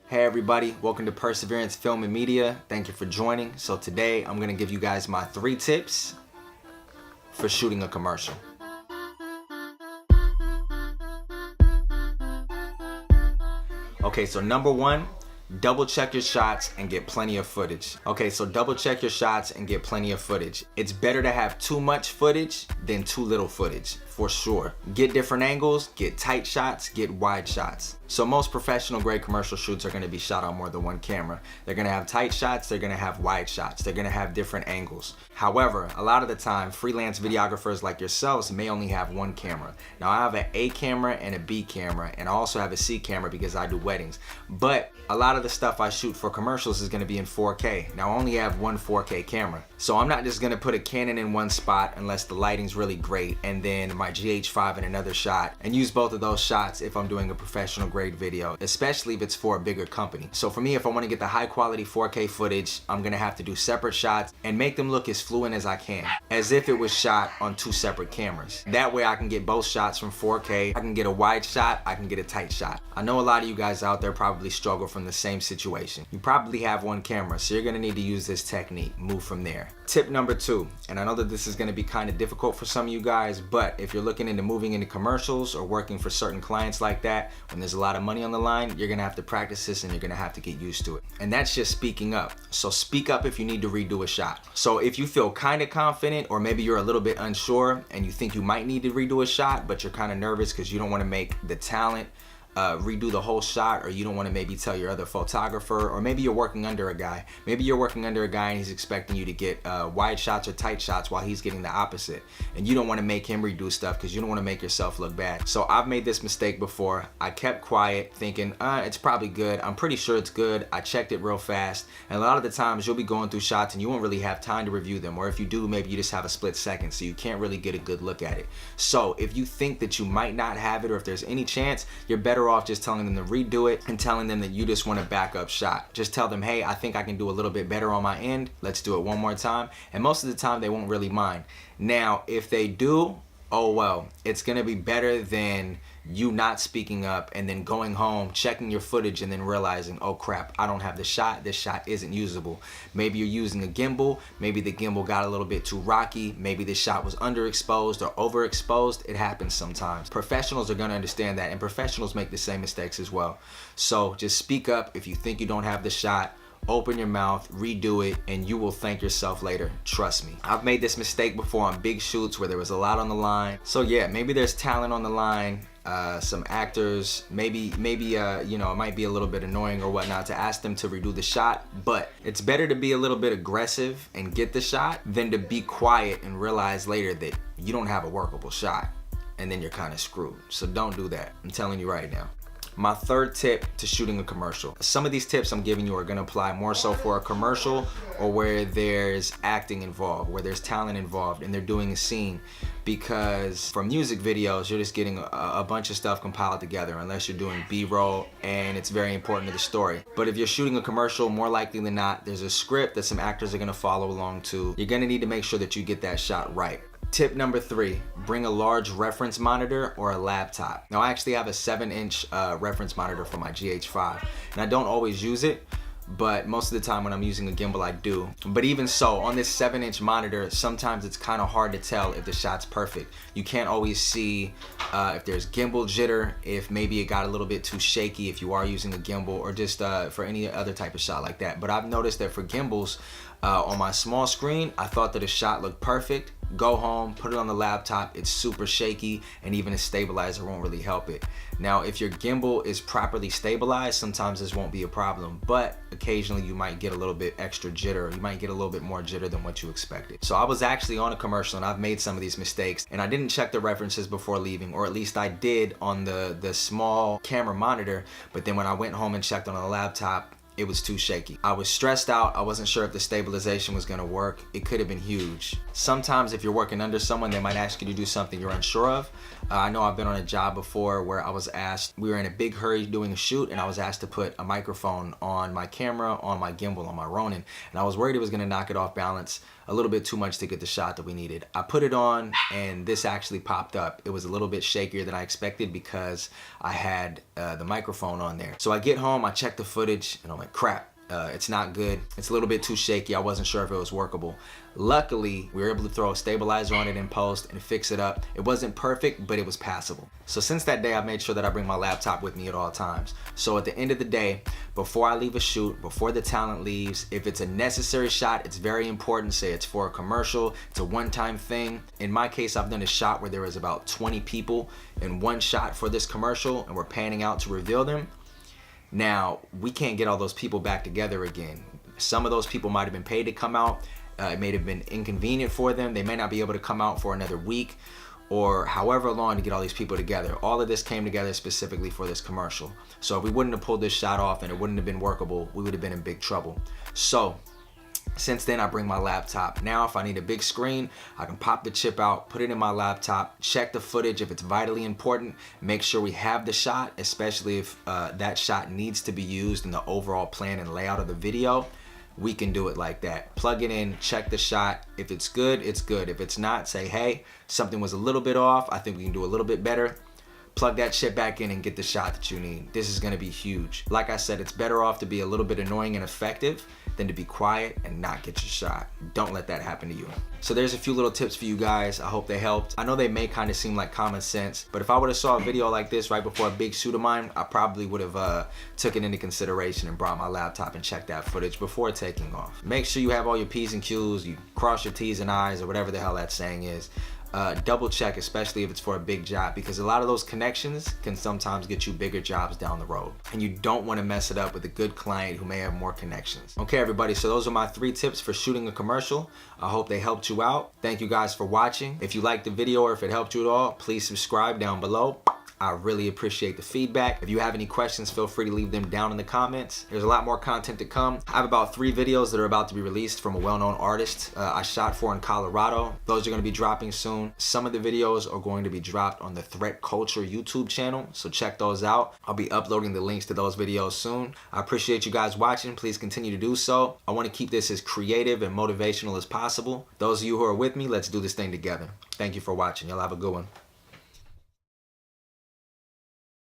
Hey everybody, welcome to Perseverance Film and Media. Thank you for joining. So today I'm gonna give you guys my 3 tips for shooting a commercial. Okay, so number 1, double check your shots and get plenty of footage. Okay, so double check your shots and get plenty of footage. It's better to have too much footage than too little footage, for sure. Get different angles, get tight shots, get wide shots. So most professional grade commercial shoots are gonna be shot on more than one camera. They're gonna have tight shots, they're gonna have wide shots, they're gonna have different angles. However, a lot of the time, freelance videographers like yourselves may only have one camera. Now I have an A camera and a B camera, and I also have a C camera because I do weddings. But a lot of the stuff I shoot for commercials is gonna be in 4K. Now I only have one 4K camera. So I'm not just gonna put a Canon in one spot unless the lighting's really great, and then my GH5 in another shot, and use both of those shots if I'm doing a professional grade video, especially if it's for a bigger company. So for me, if I wanna get the high quality 4K footage, I'm gonna have to do separate shots and make them look as fluent as I can, as if it was shot on 2 separate cameras. That way I can get both shots from 4K. I can get a wide shot, I can get a tight shot. I know a lot of you guys out there probably struggle from the same situation. You probably have one camera, so you're gonna need to use this technique. Move from there. Tip number 2, and I know that this is gonna be kind of difficult for some of you guys, but if you're looking into moving into commercials or working for certain clients like that, when there's a lot of money on the line, you're gonna have to practice this and you're gonna have to get used to it. And that's just speaking up. So speak up if you need to redo a shot. So if you feel kind of confident, or maybe you're a little bit unsure and you think you might need to redo a shot, but you're kind of nervous because you don't want to make the talent redo the whole shot, or you don't want to maybe tell your other photographer, or maybe you're working under a guy. Maybe you're working under a guy and he's expecting you to get wide shots or tight shots while he's getting the opposite. And you don't want to make him redo stuff because you don't want to make yourself look bad. So I've made this mistake before. I kept quiet thinking, it's probably good. I'm pretty sure it's good. I checked it real fast. And a lot of the times you'll be going through shots and you won't really have time to review them. Or if you do, maybe you just have a split second, so you can't really get a good look at it. So if you think that you might not have it, or if there's any chance, you're better off just telling them to redo it and telling them that you just want a backup shot. Just tell them, hey, I think I can do a little bit better on my end. Let's do it one more time. And most of the time they won't really mind. Now, if they do, oh well, it's gonna be better than you not speaking up and then going home, checking your footage, and then realizing, oh crap, I don't have the shot, this shot isn't usable. Maybe you're using a gimbal, maybe the gimbal got a little bit too rocky, maybe the shot was underexposed or overexposed. It happens sometimes. Professionals are gonna understand that, and professionals make the same mistakes as well. So just speak up if you think you don't have the shot. Open your mouth, redo it, and you will thank yourself later. Trust me. I've made this mistake before on big shoots where there was a lot on the line. So yeah, maybe there's talent on the line, some actors, maybe you know, it might be a little bit annoying or whatnot to ask them to redo the shot, but it's better to be a little bit aggressive and get the shot than to be quiet and realize later that you don't have a workable shot, and then you're kind of screwed. So don't do that. I'm telling you right now. My 3rd tip to shooting a commercial. Some of these tips I'm giving you are gonna apply more so for a commercial, or where there's acting involved, where there's talent involved and they're doing a scene. Because for music videos, you're just getting a bunch of stuff compiled together unless you're doing B-roll, and it's very important to the story. But if you're shooting a commercial, more likely than not, there's a script that some actors are gonna follow along to. You're gonna need to make sure that you get that shot right. Tip number 3, bring a large reference monitor or a laptop. Now I actually have a 7-inch reference monitor for my GH5, and I don't always use it, but most of the time when I'm using a gimbal I do. But even so, on this 7-inch monitor, sometimes it's kind of hard to tell if the shot's perfect. You can't always see if there's gimbal jitter, if maybe it got a little bit too shaky if you are using a gimbal, or just for any other type of shot like that. But I've noticed that for gimbals, on my small screen, I thought that a shot looked perfect. Go home, put it on the laptop, it's super shaky, and even a stabilizer won't really help it. Now, if your gimbal is properly stabilized, sometimes this won't be a problem, but occasionally you might get a little bit extra jitter. You might get a little bit more jitter than what you expected. So I was actually on a commercial, and I've made some of these mistakes, and I didn't check the references before leaving, or at least I did on the small camera monitor, but then when I went home and checked on the laptop, it was too shaky. I was stressed out. I wasn't sure if the stabilization was gonna work. It could have been huge. Sometimes if you're working under someone, they might ask you to do something you're unsure of. I know I've been on a job before where I was asked, we were in a big hurry doing a shoot, and I was asked to put a microphone on my camera, on my gimbal, on my Ronin, and I was worried it was gonna knock it off balance a little bit too much to get the shot that we needed. I put it on and this actually popped up. It was a little bit shakier than I expected because I had the microphone on there. So I get home, I check the footage, and I'm like, crap. It's not good. It's a little bit too shaky. I wasn't sure if it was workable. Luckily, we were able to throw a stabilizer on it in post and fix it up. It wasn't perfect, but it was passable. So since that day, I've made sure that I bring my laptop with me at all times. So at the end of the day, before I leave a shoot, before the talent leaves, if it's a necessary shot, it's very important. Say it's for a commercial, it's a one-time thing. In my case, I've done a shot where there was about 20 people in one shot for this commercial, and we're panning out to reveal them. Now, we can't get all those people back together again. Some of those people might have been paid to come out. It may have been inconvenient for them. They may not be able to come out for another week or however long to get all these people together. All of this came together specifically for this commercial. So if we wouldn't have pulled this shot off and it wouldn't have been workable, we would have been in big trouble. So since then, I bring my laptop. Now, if I need a big screen, I can pop the chip out, put it in my laptop, check the footage if it's vitally important, make sure we have the shot, especially if that shot needs to be used in the overall plan and layout of the video. We can do it like that. Plug it in, check the shot. If it's good, it's good. If it's not, say, hey, something was a little bit off. I think we can do a little bit better. Plug that shit back in and get the shot that you need. This is gonna be huge. Like I said, it's better off to be a little bit annoying and effective than to be quiet and not get your shot. Don't let that happen to you. So there's a few little tips for you guys. I hope they helped. I know they may kind of seem like common sense, but if I would have saw a video like this right before a big shoot of mine, I probably would have took it into consideration and brought my laptop and checked that footage before taking off. Make sure you have all your P's and Q's, you cross your T's and I's or whatever the hell that saying is. Double check, especially if it's for a big job, because a lot of those connections can sometimes get you bigger jobs down the road, and you don't want to mess it up with a good client who may have more connections. Okay, everybody, so those are my 3 tips for shooting a commercial. I hope they helped you out. Thank you guys for watching. If you liked the video or if it helped you at all, please subscribe down below. I really appreciate the feedback. If you have any questions, feel free to leave them down in the comments. There's a lot more content to come. I have about 3 videos that are about to be released from a well-known artist I shot for in Colorado. Those are gonna be dropping soon. Some of the videos are going to be dropped on the Threat Culture YouTube channel, so check those out. I'll be uploading the links to those videos soon. I appreciate you guys watching. Please continue to do so. I wanna keep this as creative and motivational as possible. Those of you who are with me, let's do this thing together. Thank you for watching. Y'all have a good one.